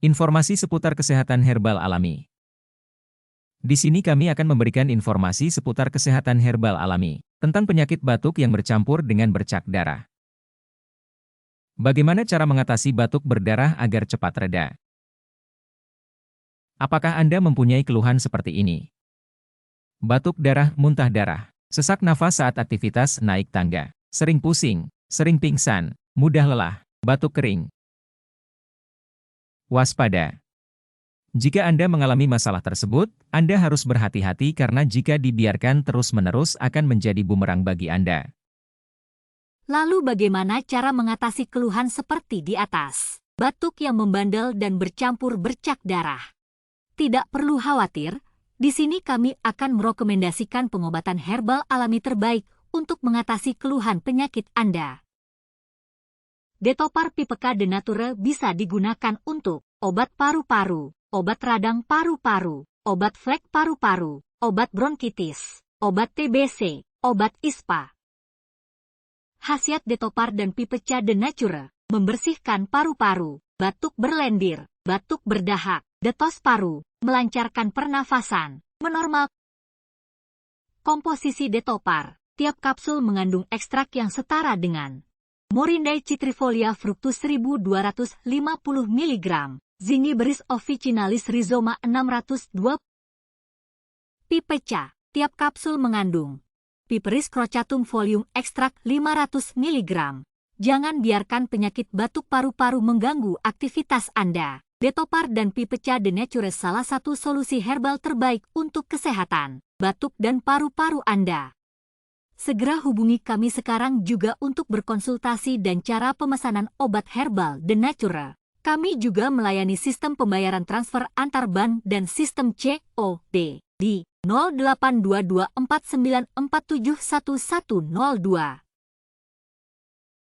Informasi seputar kesehatan herbal alami. Di sini kami akan memberikan informasi seputar kesehatan herbal alami, tentang penyakit batuk yang bercampur dengan bercak darah. Bagaimana cara mengatasi batuk berdarah agar cepat reda? Apakah Anda mempunyai keluhan seperti ini? Batuk darah, muntah darah, sesak nafas saat aktivitas naik tangga, sering pusing, sering pingsan, mudah lelah, batuk kering. Waspada. Jika Anda mengalami masalah tersebut, Anda harus berhati-hati karena jika dibiarkan terus-menerus akan menjadi bumerang bagi Anda. Lalu bagaimana cara mengatasi keluhan seperti di atas? Batuk yang membandel dan bercampur bercak darah. Tidak perlu khawatir, di sini kami akan merekomendasikan pengobatan herbal alami terbaik untuk mengatasi keluhan penyakit Anda. Detopar Pipeka de Nature bisa digunakan untuk obat paru-paru, obat radang paru-paru, obat flek paru-paru, obat bronkitis, obat TBC, obat ISPA. Khasiat Detopar dan Pipeka de Nature, membersihkan paru-paru, batuk berlendir, batuk berdahak, detos paru, melancarkan pernafasan, menormal. Komposisi Detopar, tiap kapsul mengandung ekstrak yang setara dengan Morindae citrifolia fructus 1250 mg, Zingiberis officinalis rhizoma 602. Pipeka, tiap kapsul mengandung Piperis crocatum folium ekstrak 500 mg. Jangan biarkan penyakit batuk paru-paru mengganggu aktivitas Anda. Detopar dan Pipeka de Nature salah satu solusi herbal terbaik untuk kesehatan batuk dan paru-paru Anda. Segera hubungi kami sekarang juga untuk berkonsultasi dan cara pemesanan obat herbal de Nature. Kami juga melayani sistem pembayaran transfer antar bank dan sistem COD di 082249471102.